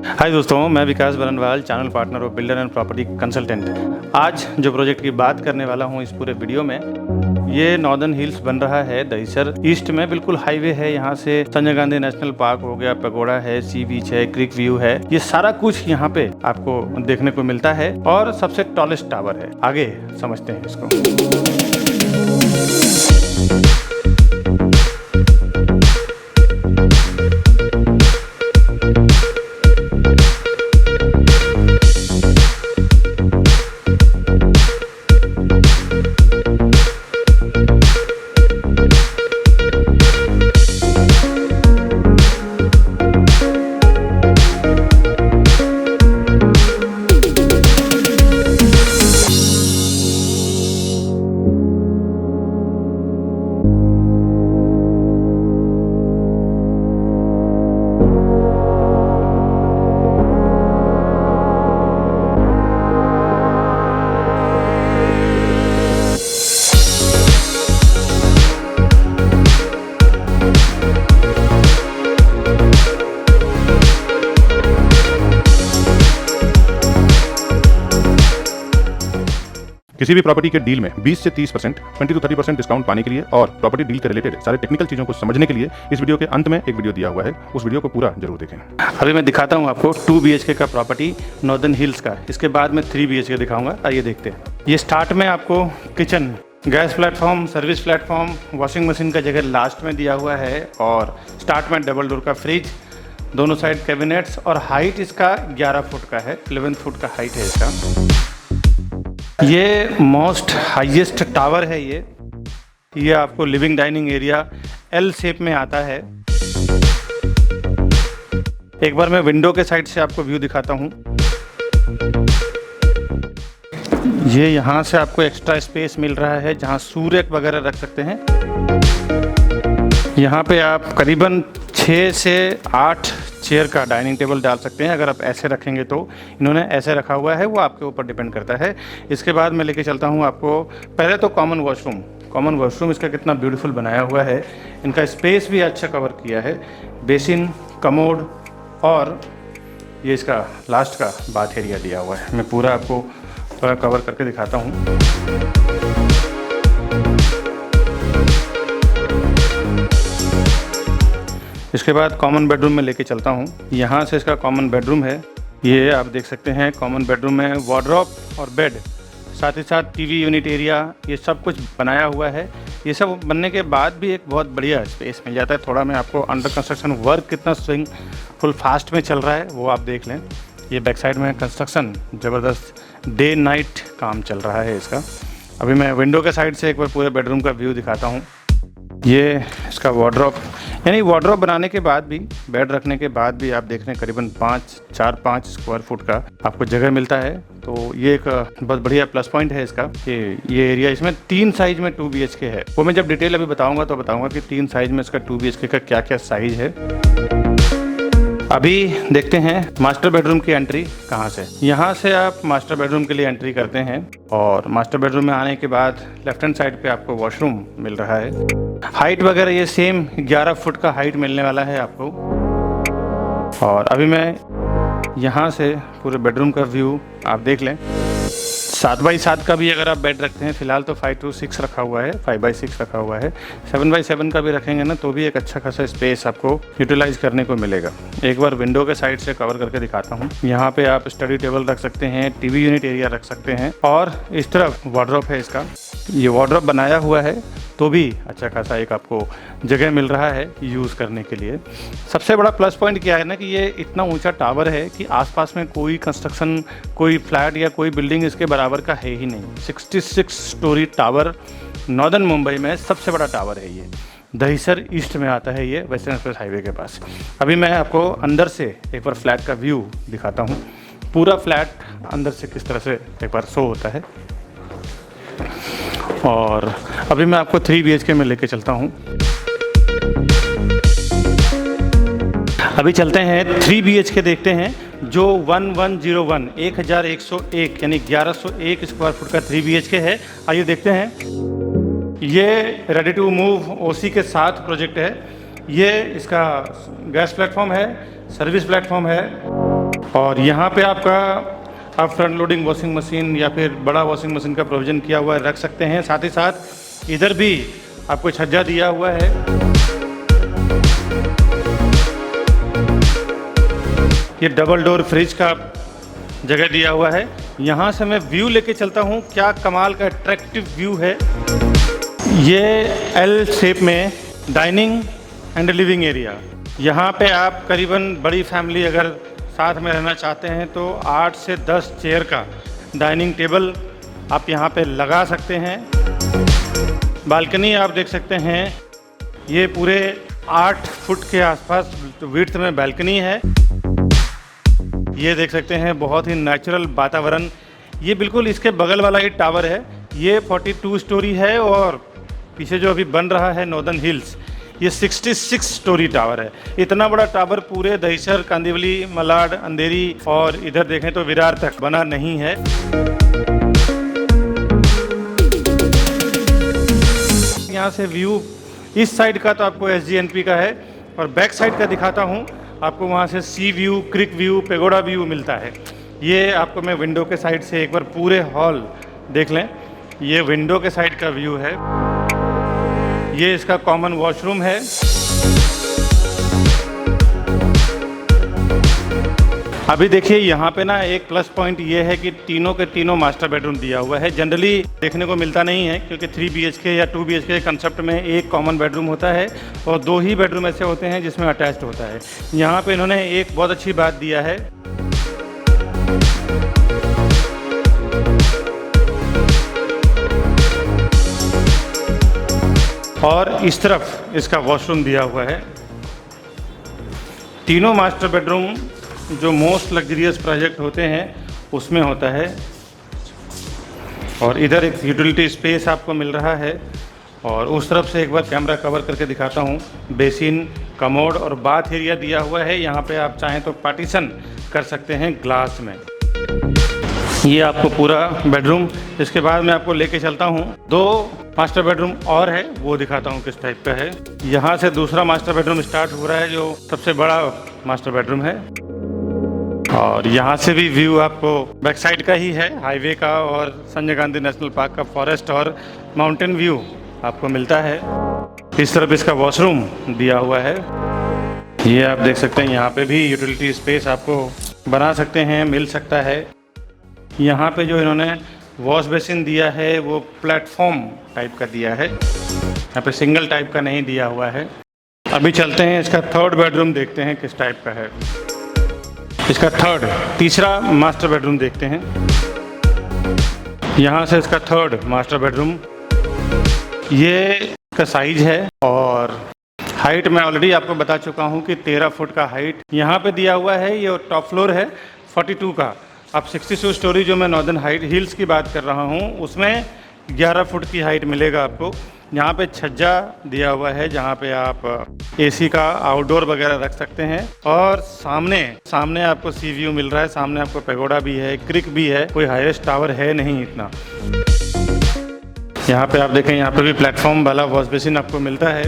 हाय दोस्तों, मैं Vikas Barnwal, channel partner of builder and property consultant. आज जो प्रोजेक्ट की बात करने वाला हूँ इस पूरे वीडियो में, ये नॉर्दर्न हिल्स बन रहा है दहिसर ईस्ट में। बिल्कुल हाईवे है, यहाँ से संजय गांधी नेशनल पार्क हो गया, पगोड़ा है, सी बीच है, क्रिक व्यू है, ये सारा कुछ यहाँ पे आपको देखने को मिलता है और सबसे टॉलेस्ट टावर है। आगे समझते हैं इसको। किसी भी प्रॉपर्टी के डील में 20 से 30%, 20 to 30% डिस्काउंट पाने के लिए और प्रॉपर्टी डील के रिलेटेड सारे टेक्निकल चीजों को समझने के लिए इस वीडियो के अंत में एक वीडियो दिया हुआ है, उस वीडियो को पूरा जरूर देखें। अभी मैं दिखाता हूँ आपको 2 BHK का प्रॉपर्टी नॉर्दर्न हिल्स का। इसके बाद में 3 BHK दिखाऊंगा। आइए देखते हैं। ये स्टार्ट में आपको kitchen, gas platform, service platform, washing machine का जगह लास्ट में दिया हुआ है और स्टार्ट में डबल डोर का फ्रिज, दोनों साइड कैबिनेट्स और हाइट इसका 11 फुट का है, 11 फुट का हाइट है इसका। ये मोस्ट हाईएस्ट टावर है। ये आपको living dining area L shape में आता है। एक बार मैं विंडो के साइड से आपको व्यू दिखाता हूँ। ये यहाँ से आपको एक्स्ट्रा स्पेस मिल रहा है जहाँ सूर्य वगैरह रख सकते हैं। यहाँ पे आप करीबन 6 से 8 चेयर का डाइनिंग टेबल डाल सकते हैं। अगर आप ऐसे रखेंगे तो इन्होंने ऐसे रखा हुआ है, वो आपके ऊपर डिपेंड करता है। इसके बाद मैं लेके चलता हूँ आपको। पहले तो कॉमन वॉशरूम इसका कितना ब्यूटीफुल बनाया हुआ है। इनका स्पेस भी अच्छा कवर किया है। बेसिन, कमोड और ये इसका लास्ट का बाथ एरिया दिया हुआ है। मैं पूरा आपको थोड़ा कवर करके दिखाता हूँ। इसके बाद कॉमन बेडरूम में लेके चलता हूँ। यहाँ से इसका कॉमन बेडरूम है। ये आप देख सकते हैं कॉमन बेडरूम में वार्डरोब और बेड, साथ ही साथ टीवी यूनिट एरिया, ये सब कुछ बनाया हुआ है। ये सब बनने के बाद भी एक बहुत बढ़िया स्पेस मिल जाता है। थोड़ा मैं आपको अंडर कंस्ट्रक्शन वर्क कितना स्विंग फुल फास्ट में चल रहा है वो आप देख लें। ये बैक साइड में कंस्ट्रक्शन ज़बरदस्त डे नाइट काम चल रहा है इसका। अभी मैं विंडो के साइड से एक बार पूरे बेडरूम का व्यू दिखाता हूँ। ये इसका वार्डरोब, यानी वार्डरोब बनाने के बाद भी, बेड रखने के बाद भी आप देख रहे हैं करीबन 4-5 स्क्वायर फुट का आपको जगह मिलता है। तो ये एक बहुत बढ़िया प्लस पॉइंट है इसका कि ये एरिया, इसमें 3 साइज में 2 BHK है। वो मैं जब डिटेल अभी बताऊंगा तो बताऊंगा कि 3 साइज में इसका 2 BHK का क्या क्या साइज है। अभी देखते हैं मास्टर बेडरूम की एंट्री कहाँ से। यहाँ से आप मास्टर बेडरूम के लिए एंट्री करते हैं और मास्टर बेडरूम में आने के बाद लेफ्ट हैंड साइड पे आपको वॉशरूम मिल रहा है। हाइट वगैरह ये सेम 11 फुट का हाइट मिलने वाला है आपको। और अभी मैं यहाँ से पूरे बेडरूम का व्यू आप देख लें। 7x7 का भी अगर आप बेड रखते हैं, फिलहाल तो 5-6 रखा हुआ है, 5x6 रखा हुआ है। 7x7 का भी रखेंगे ना तो भी एक अच्छा खासा स्पेस आपको यूटिलाइज करने को मिलेगा। एक बार विंडो के साइड से कवर करके दिखाता हूँ। यहाँ पे आप स्टडी टेबल रख सकते हैं, टीवी यूनिट एरिया रख सकते हैं और इस तरफ वार्डरोब है इसका। ये वार्डरोब बनाया हुआ है तो भी अच्छा खासा एक आपको जगह मिल रहा है यूज़ करने के लिए। सबसे बड़ा प्लस पॉइंट क्या है ना कि ये इतना ऊंचा टावर है कि आसपास में कोई कंस्ट्रक्शन, कोई फ्लैट या कोई बिल्डिंग इसके बराबर का है ही नहीं। 66 स्टोरी टावर नॉर्दर्न मुंबई में सबसे बड़ा टावर है ये। दहिसर ईस्ट में आता है ये, वेस्टर्न एक्सप्रेस हाईवे के पास। अभी मैं आपको अंदर से एक बार फ्लैट का व्यू दिखाता हूँ। पूरा फ्लैट अंदर से किस तरह से एक बार शो होता है। और अभी मैं आपको 3 BHK में लेके चलता हूँ। अभी चलते हैं 3 BHK देखते हैं जो 1101 1101 यानी 1101 स्क्वायर फुट का 3 BHK है। आइए देखते हैं। ये रेडी टू मूव ओसी के साथ प्रोजेक्ट है। ये इसका गैस प्लेटफॉर्म है, सर्विस प्लेटफॉर्म है और यहाँ पे आपका आप फ्रंट लोडिंग वॉशिंग मशीन या फिर बड़ा वॉशिंग मशीन का प्रोविज़न किया हुआ है, रख सकते हैं। साथ ही साथ इधर भी आपको छज्जा दिया हुआ है। ये डबल डोर फ्रिज का जगह दिया हुआ है। यहाँ से मैं व्यू लेके चलता हूँ, क्या कमाल का अट्रैक्टिव व्यू है। ये एल शेप में डाइनिंग एंड लिविंग एरिया। यहाँ पे आप करीबन बड़ी फैमिली अगर साथ में रहना चाहते हैं तो 8 से 10 चेयर का डाइनिंग टेबल आप यहाँ पे लगा सकते हैं। बालकनी आप देख सकते हैं, ये पूरे 8 फुट के आसपास विड्थ में बालकनी है। ये देख सकते हैं बहुत ही नेचुरल वातावरण। ये बिल्कुल इसके बगल वाला ही टावर है। ये 42 स्टोरी है और पीछे जो अभी बन रहा है नॉर्दर्न हिल्स, ये 66 स्टोरी टावर है। इतना बड़ा टावर पूरे दहिसर, कांदिवली, मलाड, अंधेरी और इधर देखें तो विरार तक बना नहीं है। यहाँ से व्यू इस साइड का तो आपको SGNP का है और बैक साइड का दिखाता हूँ आपको। वहाँ से सी व्यू, क्रिक व्यू, पेगोडा व्यू मिलता है। ये आपको मैं विंडो के साइड से एक बार पूरे हॉल देख लें। ये विंडो के साइड का व्यू है। ये इसका कॉमन वॉशरूम है। अभी देखिए यहाँ पे ना एक प्लस पॉइंट ये है कि तीनों के तीनों मास्टर बेडरूम दिया हुआ है। जनरली देखने को मिलता नहीं है क्योंकि 3 BHK या 2 BHK के कंसेप्ट में एक कॉमन बेडरूम होता है और 2 ही बेडरूम ऐसे होते हैं जिसमें अटैच्ड होता है। यहाँ पे इन्होंने एक बहुत अच्छी बात दिया है। और इस तरफ इसका वॉशरूम दिया हुआ है। तीनों मास्टर बेडरूम जो मोस्ट लग्जरियस प्रोजेक्ट होते हैं उसमें होता है। और इधर एक यूटिलिटी स्पेस आपको मिल रहा है। और उस तरफ से एक बार कैमरा कवर करके दिखाता हूँ। बेसिन, कमोड और बाथ एरिया दिया हुआ है। यहाँ पे आप चाहें तो पार्टीशन कर सकते हैं ग्लास में। ये आपको पूरा बेडरूम। इसके बाद मैं आपको लेके चलता हूँ 2 मास्टर बेडरूम और है, वो दिखाता हूँ किस टाइप का है। यहाँ से दूसरा मास्टर बेडरूम स्टार्ट हो रहा है जो सबसे बड़ा मास्टर बेडरूम है। और यहाँ से भी व्यू आपको बैक साइड का ही है, हाईवे का और संजय गांधी नेशनल पार्क का फॉरेस्ट और माउंटेन व्यू आपको मिलता है। इस तरफ इसका वॉशरूम दिया हुआ है। ये आप देख सकते हैं, यहाँ पे भी यूटिलिटी स्पेस आपको बना सकते हैं, मिल सकता है। यहाँ पे जो इन्होंने वॉश बेसिन दिया है वो प्लेटफॉर्म टाइप का दिया है, यहाँ पे सिंगल टाइप का नहीं दिया हुआ है। अभी चलते हैं इसका 3rd बेडरूम देखते हैं किस टाइप का है। इसका तीसरा मास्टर बेडरूम देखते हैं। यहाँ से इसका 3rd मास्टर बेडरूम, ये इसका साइज है और हाइट मैं ऑलरेडी आपको बता चुका हूँ कि 13 फुट का हाइट यहाँ पे दिया हुआ है। ये टॉप फ्लोर है 42 का। अब 62 स्टोरी जो मैं नॉर्दर्न हिल्स की बात कर रहा हूँ उसमें 11 फुट की हाइट मिलेगा आपको। यहाँ पे छज्जा दिया हुआ है जहाँ पे आप AC का आउटडोर वगैरह रख सकते हैं। और सामने आपको सी व्यू मिल रहा है। सामने आपको पेगोडा भी है, क्रिक भी है। कोई हाईएस्ट टावर है नहीं इतना। यहाँ पे आप देखें, यहाँ पे भी प्लेटफॉर्म वाला वॉश बेसिन आपको मिलता है।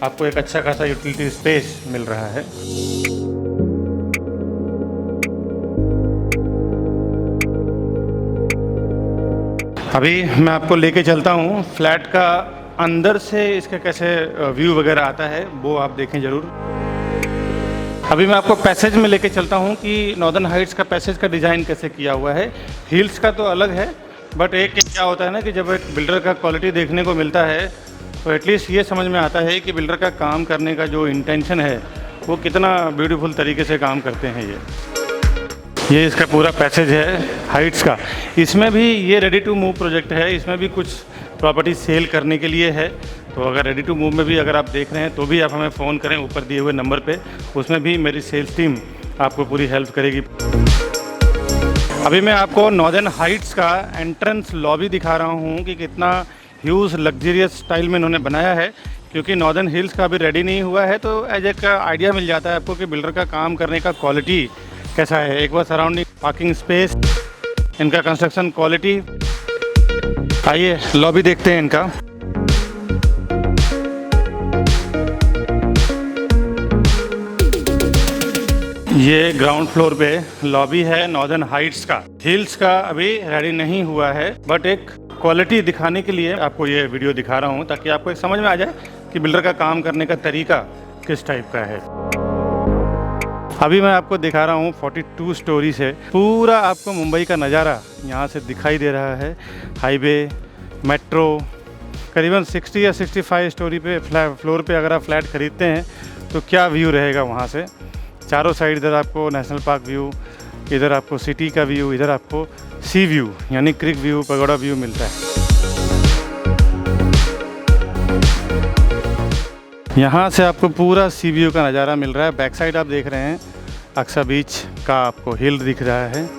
आपको एक अच्छा खासा यूटिलिटी स्पेस मिल रहा है। अभी मैं आपको लेके चलता हूँ फ्लैट का अंदर से इसका कैसे व्यू वगैरह आता है, वो आप देखें ज़रूर। अभी मैं आपको पैसेज में लेके चलता हूँ कि नॉर्दर्न हाइट्स का पैसेज का डिज़ाइन कैसे किया हुआ है। हिल्स का तो अलग है, बट एक क्या होता है ना कि जब एक बिल्डर का क्वालिटी देखने को मिलता है तो एटलीस्ट ये समझ में आता है कि बिल्डर का काम करने का जो इंटेंशन है वो कितना ब्यूटीफुल तरीके से काम करते हैं। ये इसका पूरा पैसेज है हाइट्स का। इसमें भी ये रेडी टू मूव प्रोजेक्ट है। इसमें भी कुछ प्रॉपर्टी सेल करने के लिए है। तो अगर रेडी टू मूव में भी अगर आप देख रहे हैं तो भी आप हमें फ़ोन करें ऊपर दिए हुए नंबर पे। उसमें भी मेरी सेल्स टीम आपको पूरी हेल्प करेगी। अभी मैं आपको नॉर्दर्न हाइट्स का एंट्रेंस लॉबी दिखा रहा हूँ कि कितना ह्यूज लग्जरियस स्टाइल में इन्होंने बनाया है। क्योंकि नॉर्दर्न हिल्स का अभी रेडी नहीं हुआ है तो एज एक आइडिया मिल जाता है आपको कि बिल्डर का काम करने का क्वालिटी कैसा है। एक बार सराउंडिंग पार्किंग स्पेस, इनका कंस्ट्रक्शन क्वालिटी। आइए लॉबी देखते हैं इनका। ये ग्राउंड फ्लोर पे लॉबी है नॉर्दर्न हाइट्स का। हिल्स का अभी रेडी नहीं हुआ है, बट एक क्वालिटी दिखाने के लिए आपको ये वीडियो दिखा रहा हूँ ताकि आपको एक समझ में आ जाए कि बिल्डर का काम करने का तरीका किस टाइप का है। अभी मैं आपको दिखा रहा हूँ 42 स्टोरी से पूरा आपको मुंबई का नज़ारा यहाँ से दिखाई दे रहा है। हाईवे, मेट्रो, करीबन 60 या 65 स्टोरी पे फ्लोर पे अगर आप फ्लैट ख़रीदते हैं तो क्या व्यू रहेगा वहाँ से। चारों साइड इधर आपको नेशनल पार्क व्यू, इधर आपको सिटी का व्यू, इधर आपको सी व्यू यानी क्रिक व्यू, पगोड़ा व्यू मिलता है। यहाँ से आपको पूरा सी व्यू का नज़ारा मिल रहा है। बैक साइड आप देख रहे हैं अक्सा बीच का आपको हिल दिख रहा है।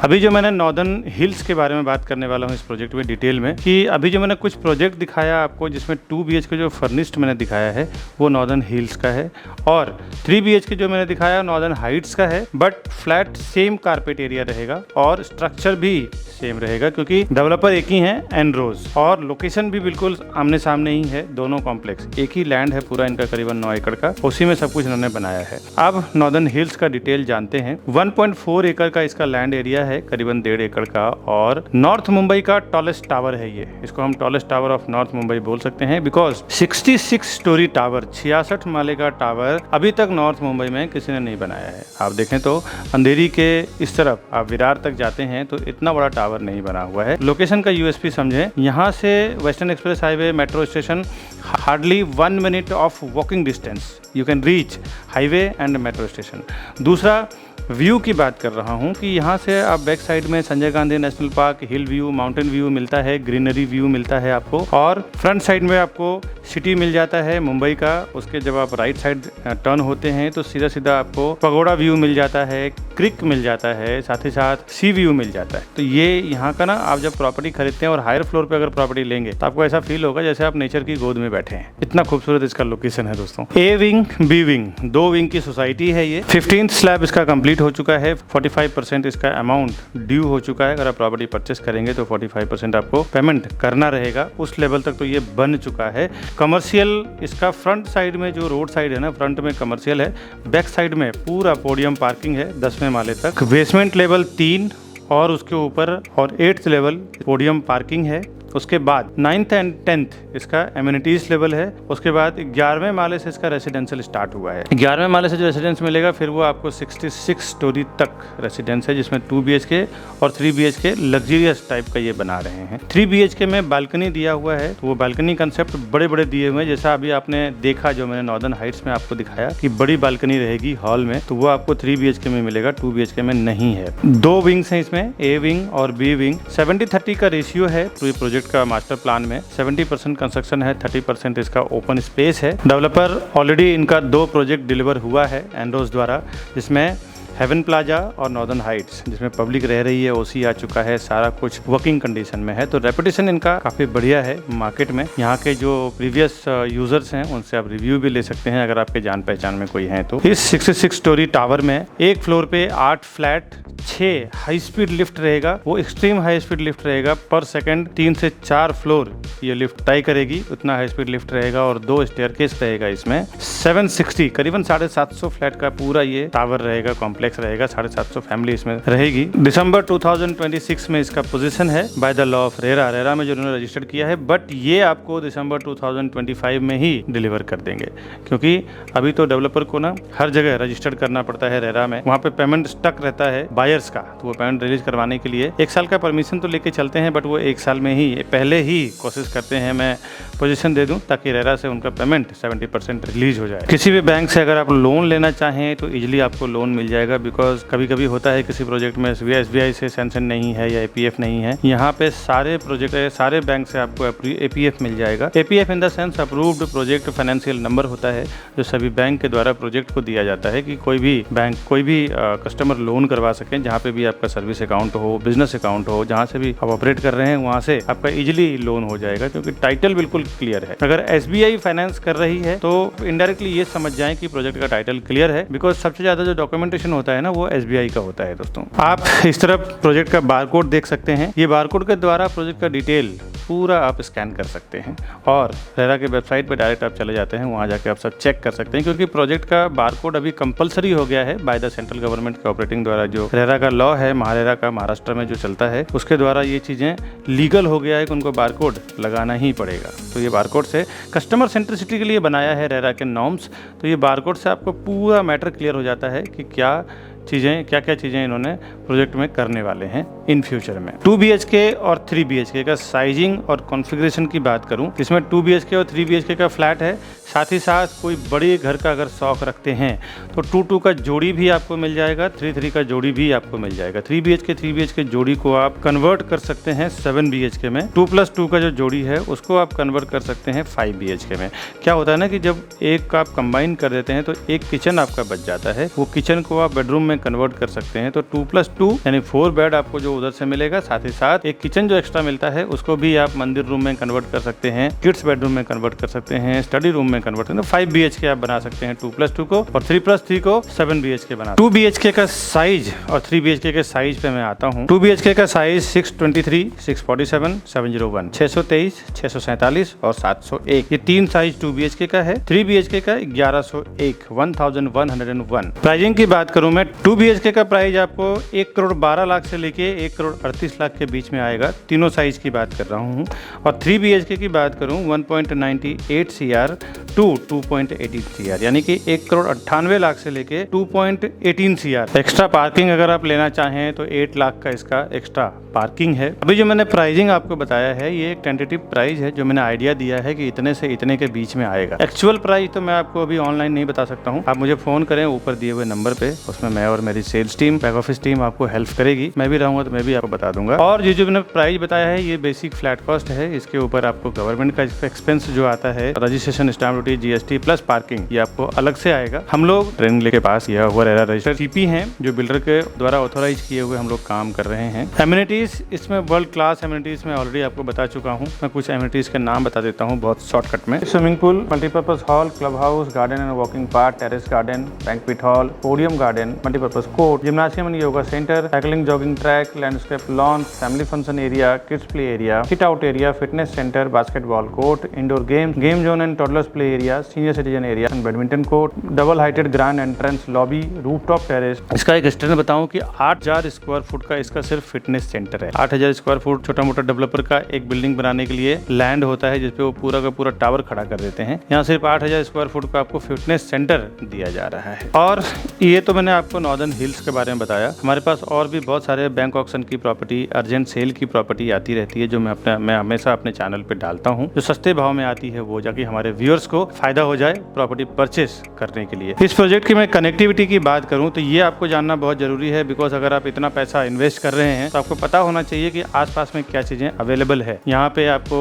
अभी जो मैंने नॉर्दर्न हिल्स के बारे में बात करने वाला हूँ इस प्रोजेक्ट में डिटेल में, कि अभी जो मैंने कुछ प्रोजेक्ट दिखाया आपको जिसमें 2 BHK जो फर्निश्ड मैंने दिखाया है वो नॉर्दर्न हिल्स का है, और 3 BHK जो मैंने दिखाया नॉर्दर्न हाइट्स का है। But flat same carpet area रहेगा और स्ट्रक्चर भी सेम रहेगा क्योंकि डेवलपर एक ही है एनरोज, और लोकेशन भी बिल्कुल आमने सामने ही है। दोनों कॉम्प्लेक्स एक ही लैंड है पूरा इनका, करीबन 9 एकड़ का, उसी में सब कुछ इन्होंने बनाया है। अब नॉर्दर्न हिल्स का डिटेल जानते हैं। 1.4 एकड़ का इसका लैंड एरिया है, करीबन 1.5 एकड़ का, और नॉर्थ मुंबई का टॉलेस्ट टावर है ये। इसको हम tallest tower of north Mumbai बोल सकते हैं बिकॉज 66 स्टोरी टावर, 66 माले का टावर अभी तक नॉर्थ मुंबई में किसी ने नहीं बनाया है। आप देखें तो अंधेरी के इस तरफ आप विरार तक जाते हैं तो इतना बड़ा टावर नहीं बना हुआ है। लोकेशन का यूएसपी समझें, यहाँ से western express highway, metro station hardly 1 minute of walking distance you can reach highway and metro station. दूसरा व्यू की बात कर रहा हूँ कि यहाँ से आप बैक साइड में संजय गांधी नेशनल पार्क, हिल व्यू, माउंटेन व्यू मिलता है, ग्रीनरी व्यू मिलता है आपको, और फ्रंट साइड में आपको सिटी मिल जाता है मुंबई का। उसके जब आप राइट साइड टर्न होते हैं तो सीधा सीधा आपको पगोड़ा व्यू मिल जाता है, क्रिक मिल जाता है, साथ ही साथ सी व्यू मिल जाता है। तो ये यहाँ का ना, आप जब प्रॉपर्टी खरीदते हैं और हायर फ्लोर पे अगर प्रॉपर्टी लेंगे तो आपको ऐसा फील होगा जैसे आप नेचर की गोद में बैठे हैं। इतना खूबसूरत इसका लोकेशन है दोस्तों। A wing, B wing, 2 wing की सोसाइटी है ये। 15th स्लैब इसका कंप्लीट हो चुका है। 45% इसका अमाउंट ड्यू हो चुका है। अगर आप प्रॉपर्टी परचेस करेंगे तो 45% आपको पेमेंट करना रहेगा। उस लेवल तक तो ये बन चुका है। कमर्शियल इसका फ्रंट साइड में जो रोड साइड है ना, फ्रंट में कमर्शियल है, बैक साइड में पूरा पोडियम पार्किंग है 10वें माले तक। बेसमेंट लेवल 3 और उसके ऊपर और 8th लेवल पोडियम पार्किंग है। उसके बाद 9th एंड 10th इसका एमिनिटीज लेवल है। उसके बाद 11वें माले से इसका रेसिडेंशियल स्टार्ट हुआ है। 11वें माले से जो रेसिडेंस मिलेगा फिर वो आपको 66 स्टोरी तक रेसिडेंस है, जिसमें 2 BHK और 3 BHK लग्जरियस टाइप का ये बना रहे हैं। 3 BHK में बालकनी दिया हुआ है, तो वो बालकनी कंसेप्ट बड़े बड़े दिए हुए हैं। जैसा अभी आपने देखा जो मैंने नॉर्दर्न हाइट्स में आपको दिखाया कि बड़ी बालकनी रहेगी हॉल में, तो वो आपको 3 BHK में मिलेगा, 2 BHK में नहीं है। 2 विंग्स हैं इसमें, ए विंग और बी विंग। 70-30 का रेशियो है पूरे प्रोजेक्ट का मास्टर प्लान में। 70% कंस्ट्रक्शन है, 30% इसका ओपन स्पेस है। डेवलपर ऑलरेडी इनका 2 प्रोजेक्ट डिलीवर हुआ है एनरोज द्वारा, जिसमें हेवन प्लाजा और नॉर्दर्न हाइट्स, जिसमें पब्लिक रह रही है, ओसी आ चुका है, सारा कुछ वर्किंग कंडीशन में है। तो रेपुटेशन इनका काफ़ी बढ़िया है मार्केट में। यहाँ के जो प्रीवियस यूजर्स हैं उनसे आप रिव्यू भी ले सकते हैं अगर आपके जान पहचान में कोई है तो। इस 66 स्टोरी टावर में एक फ्लोर पे 8 फ्लैट, 6 हाई स्पीड लिफ्ट रहेगा। वो एक्सट्रीम हाई स्पीड लिफ्ट रहेगा, पर सेकंड 3 से 4 फ्लोर ये लिफ्ट तय करेगी, उतना हाई स्पीड लिफ्ट रहेगा, और 2 स्टेयरकेस रहेगा इसमें। 760 करीबन 750 फ्लैट का पूरा ये टावर रहेगा, कॉम्प्लेक्स रहेगा। 750 फैमिली इसमें रहेगी। दिसंबर 2026 में इसका पोजीशन है by the law of RERA में जो उन्होंने रजिस्टर्ड किया है, बट ये आपको दिसंबर 2025 में ही डिलीवर कर देंगे, क्योंकि अभी तो डेवलपर को ना हर जगह रजिस्टर्ड करना पड़ता है रेरा में। वहाँ पे पेमेंट स्टक रहता है बायर्स का, तो वो पेमेंट रिलीज करवाने के लिए 1 साल का परमिशन तो लेके चलते हैं, बट वो 1 साल में ही पहले ही कोशिश करते हैं मैं पोजीशन दे दूं ताकि रेरा से उनका पेमेंट 70% रिलीज हो जाए। किसी भी बैंक से अगर आप लोन लेना चाहें तो इजीली आपको लोन मिल जाएगा, बिकॉज कभी कभी होता है किसी प्रोजेक्ट में SBI से सैंक्शन नहीं है या APF नहीं है। यहाँ पे सारे प्रोजेक्ट, सारे बैंक से आपको APF मिल जाएगा। APF in the sense approved project financial number होता है, जो सभी बैंक के द्वारा प्रोजेक्ट को दिया जाता है कि कोई भी बैंक, कोई भी कस्टमर लोन करवा सकें। जहाँ पे भी आपका सर्विस अकाउंट हो, बिजनेस अकाउंट हो, जहाँ से भी आप ऑपरेट कर रहे हैं वहाँ से आपका इजीली लोन हो जाएगा, क्योंकि टाइटल बिल्कुल क्लियर है। अगर SBI फाइनेंस कर रही है तो इनडायरेक्टली ये समझ जाएं कि प्रोजेक्ट का टाइटल क्लियर है, बिकॉज सबसे ज्यादा जो डॉक्यूमेंटेशन होता है ना वो SBI का होता है दोस्तों। आप इस तरफ प्रोजेक्ट का बारकोड देख सकते हैं। ये बारकोड के द्वारा प्रोजेक्ट का डिटेल पूरा आप स्कैन कर सकते हैं और रेरा के वेबसाइट पर डायरेक्ट आप चले जाते हैं, वहाँ जाके आप सब चेक कर सकते हैं, क्योंकि प्रोजेक्ट का बारकोड अभी कंपलसरी हो गया है बाय द सेंट्रल गवर्नमेंट के ऑपरेटिंग द्वारा। जो रेरा का लॉ है, महारेरा का महाराष्ट्र में जो चलता है, उसके द्वारा ये चीज़ें लीगल हो गया है कि उनको बारकोड लगाना ही पड़ेगा। तो ये बारकोड से कस्टमर सेंट्रिसिटी के लिए बनाया है रेरा के नॉर्म्स। तो ये बारकोड से आपको पूरा मैटर क्लियर हो जाता है कि क्या क्या चीज़ें इन्होंने प्रोजेक्ट में करने वाले हैं इन फ्यूचर में। 2 BHK और 3 BHK का साइजिंग और कॉन्फ़िगरेशन की बात करूं, इसमें 2 BHK और 3 BHK का फ्लैट है। साथ ही साथ कोई बड़े घर का अगर शौक रखते हैं तो 2-2 का जोड़ी भी आपको मिल जाएगा, 3-3 का जोड़ी भी आपको मिल जाएगा। 3 BHK जोड़ी को आप कन्वर्ट कर सकते हैं 7 BHK में। 2+2 का जो जोड़ी है उसको आप कन्वर्ट कर सकते हैं 5 BHK में। क्या होता है ना कि जब एक का आप कंबाइन कर देते हैं तो एक किचन आपका बच जाता है, वो किचन को आप बेडरूम में कन्वर्ट कर सकते हैं। तो 2+2 यानी 4 बेड आपको जो उधर से मिलेगा, साथ ही साथ एक किचन जो एक्स्ट्रा मिलता है उसको भी आप मंदिर रूम में कन्वर्ट कर सकते हैं, किड्स बेडरूम में कन्वर्ट कर सकते हैं, स्टडी रूम में कन्वर्ट करना। 5 BHK आप बना सकते हैं 2+2 को, और 3+3 को 7 BHK बना। 2 BHK का साइज और 3 BHK के साइज पे मैं आता हूँ। 2 BHK का साइज 623, 647, 701, 623, 647 और 701, ये 3 साइज 2 BHK का है। 3 BHK का 1101, 1101। प्राइसिंग की बात करूँ मैं, 2 BHK का प्राइस आपको 1,12,00,000 से लेके 1,38,00,000 के बीच में आएगा। तीनों साइज की बात कर रहा हूँ। और 3 BHK की बात करूँ 1.98 CR टू 2.18 CR, यानी कि 1,98,00,000 से लेके 2.18 CR। एक्स्ट्रा पार्किंग अगर आप लेना चाहें तो 8 लाख का इसका एक्स्ट्रा पार्किंग है। अभी जो मैंने प्राइसिंग आपको बताया है ये एक टेंटेटिव प्राइस है, जो मैंने आइडिया दिया है कि इतने से इतने के बीच में आएगा। एक्चुअल प्राइस तो मैं आपको अभी ऑनलाइन नहीं बता सकता हूँ। आप मुझे फोन करें ऊपर दिए हुए नंबर पे, उसमें मैं और मेरी sales team, back office team आपको हेल्प करेगी। मैं भी रहूंगा तो मैं भी आपको बता दूंगा। और ये जो मैंने प्राइस बताया है ये बेसिक फ्लैट कॉस्ट है। इसके ऊपर आपको गवर्नमेंट का एक्सपेंस जो आता है, registration, stamp duty, GST plus parking, ये आपको अलग से आएगा। हम लोग ट्रेनिंग के पास किया हुआ रेरा रजिस्टर्ड CP हैं, जो बिल्डर के द्वारा ऑथोराइज किए हुए हम लोग काम कर रहे हैं। एमिनिटीज इसमें वर्ल्ड क्लास एमिनिटीज में ऑलरेडी आपको बता चुका हूँ। मैं कुछ एमिनिटीज के नाम बता देता हूँ बहुत शॉर्टकट में। Swimming pool, multipurpose hall, club house, garden and walking park, terrace garden, banquet hall, podium garden, multipurpose court, gymnasium and yoga centre, cycling, jogging track, landscape lawn, family function area, kids play area, hit out area, fitness centre, basketball court, indoor game zone and toddlers play area, senior citizen area, badminton court, double heighted grand entrance lobby, rooftop terrace. इसका एक standard बताऊं कि 8,000 square foot का इसका सिर्फ fitness centre है। 8,000 square foot छोटा मोटा डेवलपर का एक बिल्डिंग बनाने के लिए लैंड होता है, जिसपे वो पूरा का पूरा टावर खड़ा कर देते हैं। यहाँ सिर्फ 8,000 स्क्वायर फुट का आपको फिटनेस सेंटर दिया जा रहा है। और ये तो मैंने आपको नॉर्दर्न हिल्स के बारे में बताया। हमारे पास और भी बहुत सारे बैंक ऑक्शन की प्रॉपर्टी, अर्जेंट सेल की प्रॉपर्टी आती रहती है, जो मैं हमेशा अपने चैनल पे डालता हूँ। जो सस्ते भाव में आती है वो जाके हमारे व्यूअर्स को फायदा हो जाए प्रॉपर्टी परचेस करने के लिए। इस प्रोजेक्ट की मैं कनेक्टिविटी की बात करूं तो ये आपको जानना बहुत जरूरी है, बिकॉज अगर आप इतना पैसा इन्वेस्ट कर रहे हैं तो आपको पता होना चाहिए कि आसपास में क्या चीजें अवेलेबल है। यहाँ पे आपको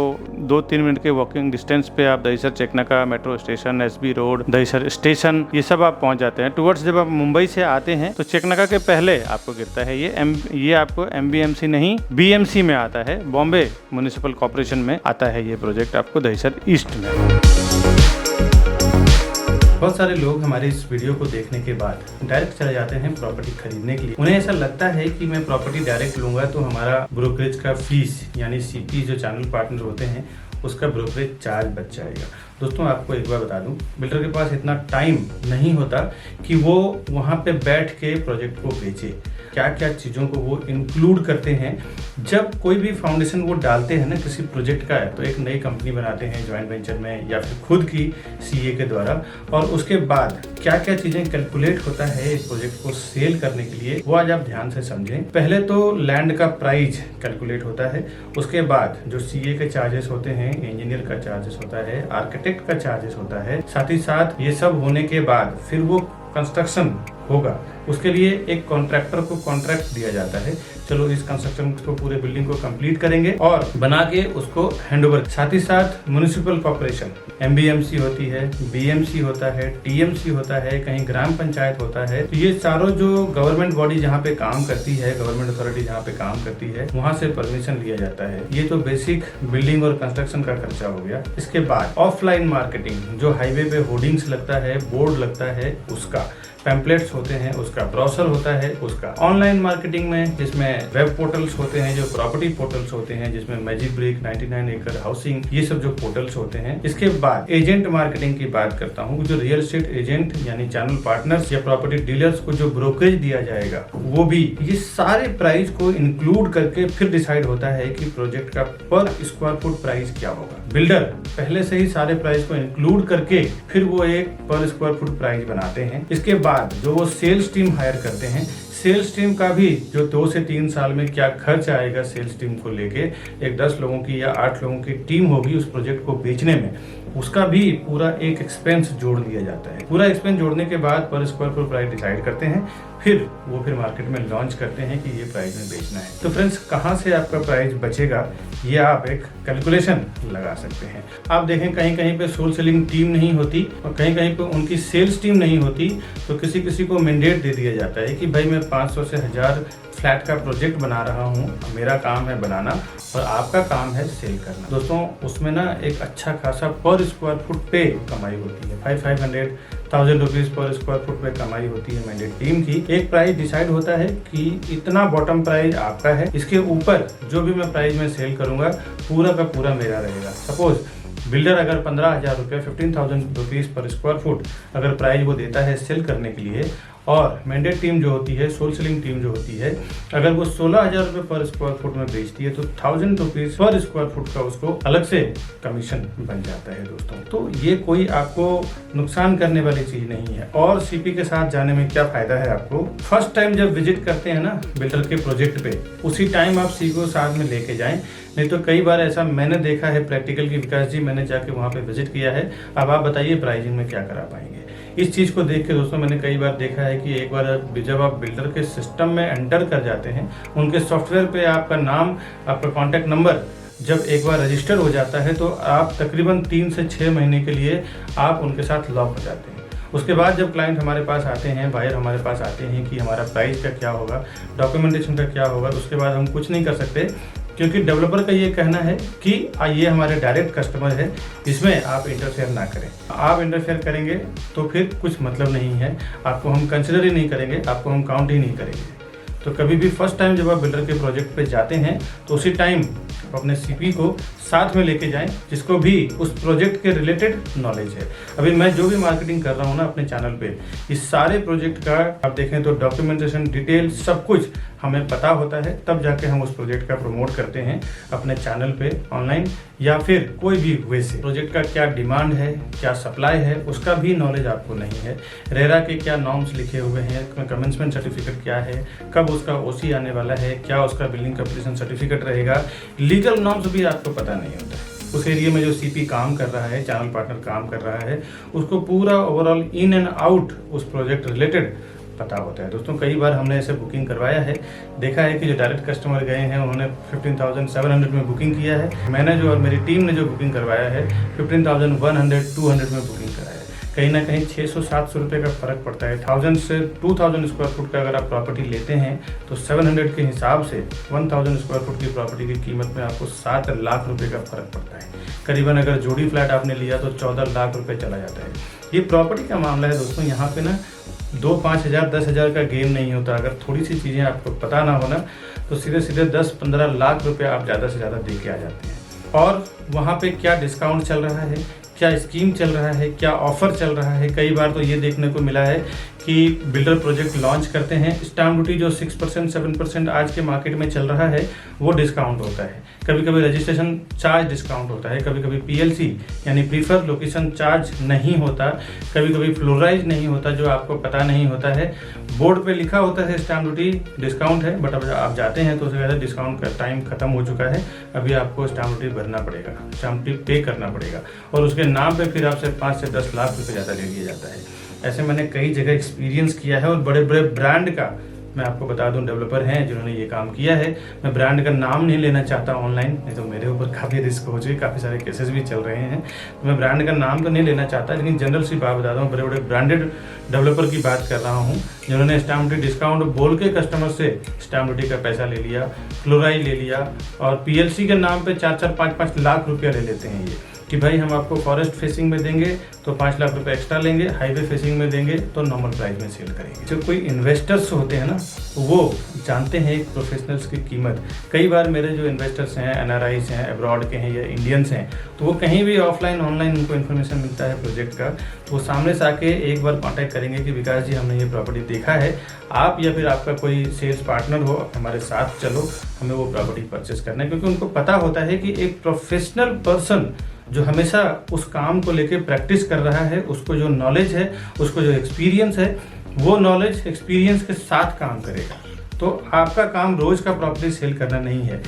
2-3 मिनट के वॉकिंग डिस्टेंस पे आप Dahisar Checknaka metro station, SB road, Dahisar station, ये सब आप पहुंच जाते हैं। टुवर्ड्स जब आप मुंबई से आते हैं तो चेकनाका के पहले आपको गिरता है ये आपको MBMC नहीं BMC में आता है, बॉम्बे म्युनिसिपल कॉर्पोरेशन में आता है ये प्रोजेक्ट आपको दहीसर ईस्ट में। बहुत सारे लोग हमारे इस वीडियो को देखने के बाद डायरेक्ट चले जाते हैं प्रॉपर्टी खरीदने के लिए। उन्हें ऐसा लगता है कि मैं प्रॉपर्टी डायरेक्ट लूंगा तो हमारा ब्रोकरेज का फीस यानी CP जो चैनल पार्टनर होते हैं उसका ब्रोकरेज चार्ज बच जाएगा। दोस्तों आपको एक बार बता दूं, बिल्डर के पास इतना टाइम नहीं होता कि वो वहाँ पे बैठ के प्रोजेक्ट को बेचे। क्या क्या चीज़ों को वो इंक्लूड करते हैं जब कोई भी फाउंडेशन वो डालते हैं ना किसी प्रोजेक्ट का है, तो एक नई कंपनी बनाते हैं जॉइंट वेंचर में या फिर खुद की CA के द्वारा, और उसके बाद क्या क्या चीज़ें कैलकुलेट होता है इस प्रोजेक्ट को सेल करने के लिए, वो आज आप ध्यान से समझें। पहले तो लैंड का प्राइस कैलकुलेट होता है, उसके बाद जो CA के चार्जेस होते हैं, इंजीनियर का चार्जेस होता है, आर्किटेक्ट का चार्जेस होता है, साथ ही साथ ये सब होने के बाद फिर वो कंस्ट्रक्शन होगा, उसके लिए एक कॉन्ट्रैक्टर को कॉन्ट्रैक्ट दिया जाता है। चलो इस कंस्ट्रक्शन को, पूरे बिल्डिंग को कंप्लीट करेंगे और बना के उसको हैंडओवर। साथ ही साथ म्युनिसिपल कॉर्पोरेशन MBMC होती है, BMC होता है, TMC होता है, कहीं ग्राम पंचायत होता है। तो ये चारों जो गवर्नमेंट बॉडी जहाँ पे काम करती है, गवर्नमेंट अथॉरिटी जहाँ पे काम करती है, वहाँ से परमिशन लिया जाता है। ये तो बेसिक बिल्डिंग और कंस्ट्रक्शन का खर्चा हो गया। इसके बाद ऑफलाइन मार्केटिंग, जो हाईवे पे होर्डिंग्स लगता है, बोर्ड लगता है, उसका पैम्पलेट्स होते हैं, उसका ब्राउज़र होता है, उसका ऑनलाइन मार्केटिंग में जिसमें वेब पोर्टल्स होते हैं, जो प्रॉपर्टी पोर्टल्स होते हैं जिसमें मैजिक ब्रिक, 99 एकड़ हाउसिंग, ये सब जो पोर्टल्स होते हैं। इसके बाद एजेंट मार्केटिंग की बात करता हूँ, जो रियल एस्टेट एजेंट यानी चैनल पार्टनर्स या प्रॉपर्टी डीलर्स को जो ब्रोकरेज दिया जाएगा वो भी, ये सारे प्राइस को इंक्लूड करके फिर डिसाइड होता है कि प्रोजेक्ट का पर स्क्वायर फुट प्राइस क्या होगा। बिल्डर पहले से ही सारे प्राइस को इंक्लूड करके फिर वो एक पर स्क्वायर फुट प्राइस बनाते हैं। इसके बाद जो वो सेल्स टीम हायर करते हैं, सेल्स टीम का भी जो 2 से 3 साल में क्या खर्च आएगा सेल्स टीम को लेके, एक 10 लोगों की या 8 लोगों की टीम होगी उस प्रोजेक्ट को बेचने में, उसका भी पूरा एक एक्सपेंस जोड़ दिया जाता है। पूरा एक्सपेंस जोड़ने के बाद पर स्क्वायर फुट प्राइस डिसाइड करते हैं, फिर मार्केट में लॉन्च करते हैं कि ये प्राइस में बेचना है। तो फ्रेंड्स, कहाँ से आपका प्राइस बचेगा ये आप एक कैलकुलेशन लगा सकते हैं। आप देखें कहीं कहीं पे सोल सेलिंग टीम नहीं होती और कहीं कहीं पे उनकी सेल्स टीम नहीं होती, तो किसी किसी को मैंडेट दे दिया जाता है कि भाई मैं 500 से 1000 फ्लैट का प्रोजेक्ट बना रहा हूँ, मेरा काम है बनाना और आपका काम है सेल करना। दोस्तों, उसमें ना एक अच्छा खासा पर स्क्वायर फुट पे कमाई होती है, 500-1000 रुपीज पर स्क्वायर फुट पे कमाई होती है मैंडेट टीम की। एक प्राइस डिसाइड होता है कि इतना बॉटम प्राइस आपका है, इसके ऊपर जो भी मैं प्राइस में सेल करूंगा पूरा का पूरा मेरा रहेगा। सपोज बिल्डर अगर 15,000 रुपये 15,000 रुपीज़ पर स्क्वायर फुट अगर प्राइस वो देता है सेल करने के लिए, और मैंडेट टीम जो होती है, सोल सेलिंग टीम जो होती है, अगर वो 16,000 रुपये पर स्क्वायर फुट में बेचती है तो 1000 रुपीज़ पर स्क्वायर फुट का उसको अलग से कमीशन बन जाता है दोस्तों। तो ये कोई आपको नुकसान करने वाली चीज़ नहीं है। और सीपी के साथ जाने में क्या फ़ायदा है आपको, फर्स्ट टाइम जब विजिट करते हैं ना बिल्डर के प्रोजेक्ट पे, उसी टाइम आप सी को साथ में लेके जाएं। नहीं तो कई बार ऐसा मैंने देखा है प्रैक्टिकल की, विकास जी मैंने जाके वहाँ पे विजिट किया है। अब आप बताइए प्राइसिंग में क्या करा पाएंगे। इस चीज़ को देख के दोस्तों मैंने कई बार देखा है कि एक बार जब आप बिल्डर के सिस्टम में एंटर कर जाते हैं, उनके सॉफ्टवेयर पे आपका नाम, आपका कॉन्टैक्ट नंबर जब एक बार रजिस्टर हो जाता है तो आप तकरीबन 3 से 6 महीने के लिए आप उनके साथ लॉक हो जाते हैं। उसके बाद जब क्लाइंट हमारे पास आते हैं, बायर हमारे पास आते हैं कि हमारा प्राइस का क्या होगा, डॉक्यूमेंटेशन का क्या होगा, उसके बाद हम कुछ नहीं कर सकते, क्योंकि डेवलपर का ये कहना है कि ये हमारे डायरेक्ट कस्टमर है, इसमें आप इंटरफेयर ना करें। आप इंटरफेयर करेंगे तो फिर कुछ मतलब नहीं है, आपको हम कंसिडर ही नहीं करेंगे, आपको हम काउंट ही नहीं करेंगे। तो कभी भी फर्स्ट टाइम जब आप बिल्डर के प्रोजेक्ट पे जाते हैं तो उसी टाइम अपने सीपी को साथ में लेके जाएं, जिसको भी उस प्रोजेक्ट के रिलेटेड नॉलेज है। अभी मैं जो भी मार्केटिंग कर रहा हूँ ना अपने चैनल पे, इस सारे प्रोजेक्ट का आप देखें तो डॉक्यूमेंटेशन, डिटेल सब कुछ हमें पता होता है, तब जाके हम उस प्रोजेक्ट का प्रमोट करते हैं अपने चैनल पे ऑनलाइन या फिर कोई भी वे से। प्रोजेक्ट का क्या डिमांड है, क्या सप्लाई है, उसका भी नॉलेज आपको नहीं है। रेरा के क्या नॉर्म्स लिखे हुए हैं, कमेंसमेंट सर्टिफिकेट क्या है, कब उसका ओसी आने वाला है, क्या उसका बिल्डिंग कंप्लीशन सर्टिफिकेट रहेगा, लीगल नॉर्म्स भी आपको पता नहीं होता है। उस एरिया में जो सीपी काम कर रहा है, चैनल पार्टनर काम कर रहा है, उसको पूरा ओवरऑल इन एंड आउट उस प्रोजेक्ट रिलेटेड पता होता है। दोस्तों, कई बार हमने ऐसे बुकिंग करवाया है, देखा है कि जो डायरेक्ट कस्टमर गए हैं उन्होंने 15,700 में बुकिंग किया है, मैंने जो और मेरी टीम ने जो बुकिंग करवाया है 15,100-200 में बुकिंग कराया है। कहीं ना कहीं 600-700 रुपये का फ़र्क पड़ता है। 1000 से 2000 स्क्वायर फुट का अगर आप प्रॉपर्टी लेते हैं तो 700 के हिसाब से 1000 स्क्वायर फुट की प्रॉपर्टी की कीमत में आपको 7 लाख रुपए का फ़र्क पड़ता है। करीबन अगर जोड़ी फ्लैट आपने लिया तो 14 लाख रुपए चला जाता है। ये प्रॉपर्टी का मामला है दोस्तों, यहाँ पे ना 2-5 हज़ार 10 हज़ार का गेम नहीं होता। अगर थोड़ी सी चीज़ें आपको पता ना हो ना तो सीधे सीधे 10-15 लाख रुपए आप ज़्यादा से ज़्यादा दे के आ जाते हैं। और वहाँ पे क्या डिस्काउंट चल रहा है, क्या स्कीम चल रहा है, क्या ऑफर चल रहा है। कई बार तो ये देखने को मिला है कि बिल्डर प्रोजेक्ट लॉन्च करते हैं, स्टैम्प ड्यूटी जो 6% 7% आज के मार्केट में चल रहा है वो डिस्काउंट होता है। कभी कभी रजिस्ट्रेशन चार्ज डिस्काउंट होता है, कभी कभी PLC यानी प्रीफर लोकेशन चार्ज नहीं होता, कभी कभी फ्लोराइज नहीं होता, जो आपको पता नहीं होता है। बोर्ड पे लिखा होता है स्टैम्प ड्यूटी डिस्काउंट है, बट अब आप जाते हैं तो उसके बाद डिस्काउंट का टाइम खत्म हो चुका है, अभी आपको स्टैम्प ड्यूटी भरना पड़ेगा, स्टैम्प ड्यूटी पे करना पड़ेगा और उसके नाम पे फिर आपसे 5 से 10 लाख रुपए ज़्यादा ले लिया जाता है। ऐसे मैंने कई जगह एक्सपीरियंस किया है और बड़े बड़े ब्रांड का मैं आपको बता दूं डेवलपर हैं जिन्होंने ये काम किया है। मैं ब्रांड का नाम नहीं लेना चाहता ऑनलाइन, नहीं तो मेरे ऊपर काफ़ी रिस्क हो चुकी, काफ़ी सारे केसेस भी चल रहे हैं, तो मैं ब्रांड का नाम तो नहीं लेना चाहता, लेकिन जनरल सी बात बताता हूँ। बड़े बड़े ब्रांडेड डेवलपर की बात कर रहा हूँ जिन्होंने स्टैम्प ड्यूटी डिस्काउंट बोल के कस्टमर से स्टैम्प ड्यूटी का पैसा ले लिया, फ्लोराइज ले लिया और PLC के नाम पर 4-4 5-5 लाख रुपया ले लेते हैं ये। कि भाई हम आपको फॉरेस्ट फेसिंग में देंगे तो 5 लाख रुपए एक्स्ट्रा लेंगे, हाईवे फेसिंग में देंगे तो नॉर्मल प्राइस में सेल करेंगे। जो कोई इन्वेस्टर्स होते हैं ना, वो जानते हैं एक प्रोफेशनल्स की कीमत। कई बार मेरे जो इन्वेस्टर्स हैं, NRIs हैं, अब्रॉड के हैं या इंडियंस हैं, तो वो कहीं भी ऑफलाइन ऑनलाइन उनको इन्फॉर्मेशन मिलता है प्रोजेक्ट का, तो वो सामने से आके एक बार कॉन्टैक्ट करेंगे कि विकास जी हमने ये प्रॉपर्टी देखा है, आप या फिर आपका कोई सेल्स पार्टनर हो हमारे साथ चलो, हमें वो प्रॉपर्टी परचेस करना है। क्योंकि उनको पता होता है कि एक प्रोफेशनल पर्सन जो हमेशा उस काम को लेके प्रैक्टिस कर रहा है, उसको जो नॉलेज है, उसको जो एक्सपीरियंस है, वो नॉलेज एक्सपीरियंस के साथ काम करेगा। तो आपका काम रोज का प्रॉपर्टी सेल करना नहीं है।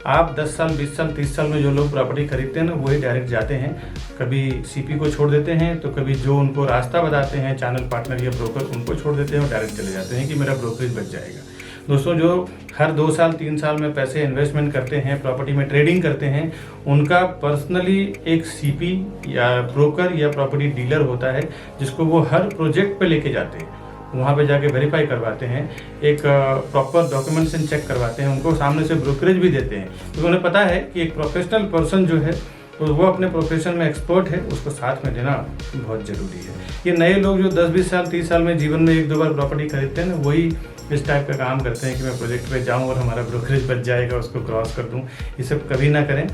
आप 10 साल, 20 साल, 30 साल में जो लोग प्रॉपर्टी खरीदते हैं ना, वही डायरेक्ट जाते हैं, कभी CP को छोड़ देते हैं, तो कभी जो उनको रास्ता बताते हैं चैनल पार्टनर या ब्रोकर, उनको छोड़ देते हैं और डायरेक्ट चले जाते हैं कि मेरा ब्रोकरेज बच जाएगा। दोस्तों, जो हर 2 साल 3 साल में पैसे इन्वेस्टमेंट करते हैं, प्रॉपर्टी में ट्रेडिंग करते हैं, उनका पर्सनली एक CP या ब्रोकर या प्रॉपर्टी डीलर होता है, जिसको वो हर प्रोजेक्ट पे लेके जाते हैं, वहाँ पे जाके वेरीफाई करवाते हैं, एक प्रॉपर डॉक्यूमेंटेशन चेक करवाते हैं, उनको सामने से ब्रोकरेज भी देते हैं। तो उन्हें पता है कि एक प्रोफेशनल पर्सन जो है, तो वो अपने प्रोफेशन में एक्सपर्ट है, उसको साथ में लेना बहुत ज़रूरी है। ये नए लोग जो 10-20 साल 30 साल में जीवन में 1-2 बार प्रॉपर्टी खरीदते हैं ना, वही इस टाइप का काम करते हैं कि मैं प्रोजेक्ट पे जाऊं और हमारा ब्रोकरेज बच जाएगा, उसको क्रॉस कर दूं। ये सब कभी ना करें,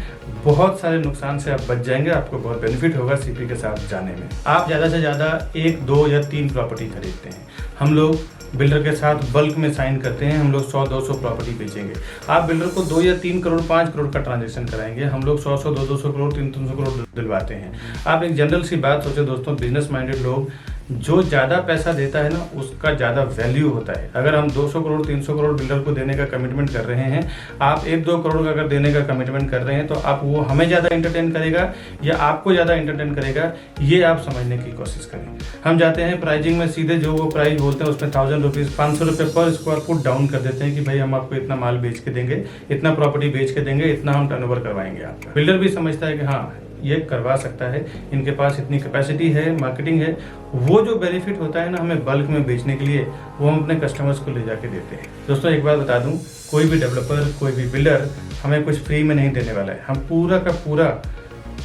बहुत सारे नुकसान से आप बच जाएंगे, आपको बहुत बेनिफिट होगा CP के साथ जाने में। आप ज़्यादा से ज़्यादा 1, 2 या 3 प्रॉपर्टी खरीदते हैं। हम लोग बिल्डर के साथ बल्क में साइन करते हैं, हम लोग 100-200 प्रॉपर्टी बेचेंगे। आप बिल्डर को 2 या 3 करोड़ 5 करोड़ का ट्रांजेक्शन कराएंगे, हम लोग 100-100, 200 करोड़ 300 करोड़ दिलवाते हैं। आप एक जनरल सी बात सोचो दोस्तों, बिजनेस माइंडेड लोग, जो ज़्यादा पैसा देता है ना, उसका ज़्यादा वैल्यू होता है। अगर हम 200 करोड़ 300 करोड़ बिल्डर को देने का कमिटमेंट कर रहे हैं, आप 1-2 करोड़ का अगर देने का कमिटमेंट कर रहे हैं, तो आप वो हमें ज़्यादा एंटरटेन करेगा या आपको ज़्यादा एंटरटेन करेगा, ये आप समझने की कोशिश करें। हम जाते हैं प्राइजिंग में, सीधे जो वो प्राइस बोलते हैं उसमें 1000 रुपीज़ 500 रुपये पर स्क्वायर फुट डाउन कर देते हैं कि भाई हम आपको इतना माल बेच के देंगे, इतना प्रॉपर्टी बेच के देंगे, इतना हम टर्नओवर करवाएंगे आपका। बिल्डर भी समझता है कि हाँ, ये करवा सकता है, इनके पास इतनी कैपेसिटी है, मार्केटिंग है। वो जो बेनिफिट होता है ना हमें बल्क में बेचने के लिए, वो हम अपने कस्टमर्स को ले जाके देते हैं। दोस्तों, एक बात बता दूं, कोई भी डेवलपर, कोई भी बिल्डर हमें कुछ फ्री में नहीं देने वाला है। हम पूरा का पूरा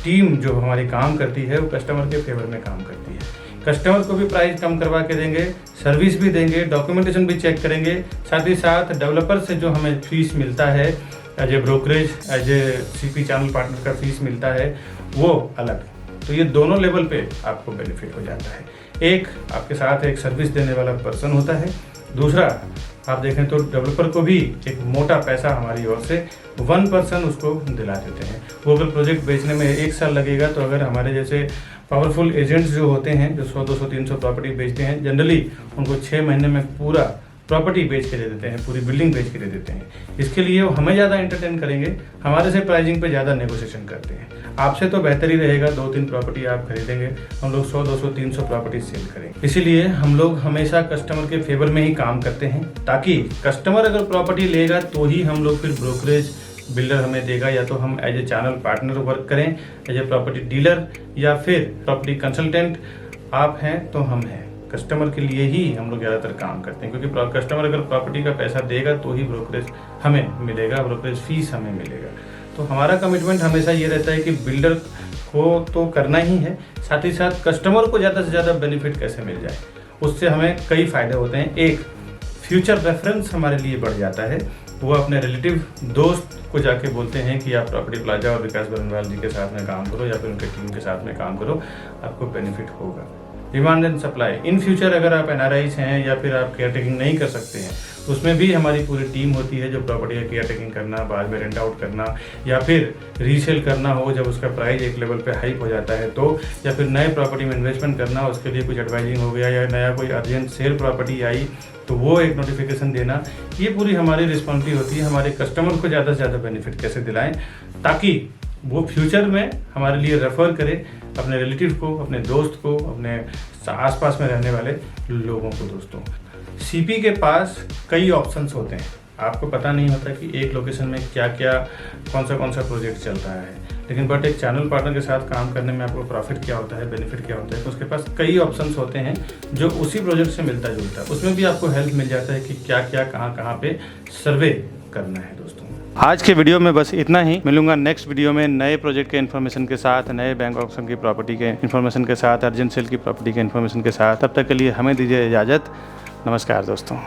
टीम जो हमारी काम करती है, वो कस्टमर के फेवर में काम करती है। कस्टमर को भी प्राइस कम करवा के देंगे, सर्विस भी देंगे, डॉक्यूमेंटेशन भी चेक करेंगे, साथ ही साथ डेवलपर से जो हमें फीस मिलता है as a brokerage, as a CP channel partner का फीस मिलता है, वो अलग। तो ये दोनों लेवल पे आपको बेनिफिट हो जाता है। एक, आपके साथ एक सर्विस देने वाला पर्सन होता है, दूसरा आप देखें तो डेवलपर को भी एक मोटा पैसा हमारी ओर से 1 पर्सन उसको दिला देते हैं। वो अगर प्रोजेक्ट बेचने में 1 साल लगेगा, तो अगर हमारे जैसे पावरफुल एजेंट्स जो होते हैं, जो 100, 200, 300 प्रॉपर्टी बेचते हैं, जनरली उनको 6 महीने में पूरा प्रॉपर्टी बेच के दे देते हैं, पूरी बिल्डिंग बेच के दे देते हैं। इसके लिए वो हमें ज़्यादा एंटरटेन करेंगे, हमारे से प्राइसिंग पे ज़्यादा नेगोशिएशन करते हैं। आपसे तो बेहतर ही रहेगा, 2-3 प्रॉपर्टी आप खरीदेंगे, हम लोग 100, 200, 300 प्रॉपर्टी सेल करेंगे। इसीलिए हम लोग हमेशा कस्टमर के फेवर में ही काम करते हैं, ताकि कस्टमर अगर प्रॉपर्टी लेगा तो ही हम लोग फिर ब्रोकरेज बिल्डर हमें देगा, या तो हम as a channel partner work करें, एज ए प्रॉपर्टी डीलर, या फिर प्रॉपर्टी कंसल्टेंट आप हैं तो हम हैं। कस्टमर के लिए ही हम लोग ज़्यादातर काम करते हैं, क्योंकि कस्टमर अगर प्रॉपर्टी का पैसा देगा तो ही ब्रोकरेज हमें मिलेगा, ब्रोकरेज फीस हमें मिलेगा। तो हमारा कमिटमेंट हमेशा ये रहता है कि बिल्डर को तो करना ही है, साथ ही साथ कस्टमर को ज़्यादा से ज़्यादा बेनिफिट कैसे मिल जाए, उससे हमें कई फ़ायदे होते हैं। एक, फ्यूचर रेफरेंस हमारे लिए बढ़ जाता है। वो अपने रिलेटिव दोस्त को जाके बोलते हैं कि आप प्रॉपर्टी प्लाजा और विकास बरनवाल जी के साथ में काम करो, या फिर उनके टीम के साथ में काम करो, आपको बेनिफिट होगा। Demand and supply, in future अगर आप NRIs हैं या फिर आप केयर टेकिंग नहीं कर सकते हैं, तो उसमें भी हमारी पूरी टीम होती है जो प्रॉपर्टी का केयर टेकिंग करना, बाद में रेंट आउट करना, या फिर रीसेल करना हो जब उसका प्राइस एक लेवल पे हाइक हो जाता है तो, या फिर नए प्रॉपर्टी में इन्वेस्टमेंट करना, उसके लिए कुछ एडवाइजिंग हो गया, या नया कोई अर्जेंट सेल प्रॉपर्टी आई तो वो एक नोटिफिकेशन देना, ये पूरी हमारी रिस्पॉन्सिबिलिटी होती है। हमारे कस्टमर को ज़्यादा से ज़्यादा बेनिफिट कैसे दिलाएं, ताकि वो फ्यूचर में हमारे लिए रेफ़र करे अपने रिलेटिव को, अपने दोस्त को, अपने आसपास में रहने वाले लोगों को। दोस्तों, CP के पास कई ऑप्शंस होते हैं, आपको पता नहीं होता कि एक लोकेशन में क्या क्या कौन सा प्रोजेक्ट चल रहा है, लेकिन बट एक चैनल पार्टनर के साथ काम करने में आपको प्रॉफिट क्या होता है, बेनिफिट क्या होता है, तो उसके पास कई ऑप्शंस होते हैं जो उसी प्रोजेक्ट से मिलता जुलता है। उसमें भी आपको हेल्प मिल जाता है कि क्या क्या कहाँ पे सर्वे करना है। दोस्तों, आज के वीडियो में बस इतना ही। मिलूंगा नेक्स्ट वीडियो में नए प्रोजेक्ट के इन्फॉर्मेशन के साथ, नए बैंक ऑक्शन की प्रॉपर्टी के इन्फॉर्मेशन के साथ, अर्जेंट सेल की प्रॉपर्टी के इन्फॉर्मेशन के साथ। तब तक के लिए हमें दीजिए इजाज़त। नमस्कार दोस्तों।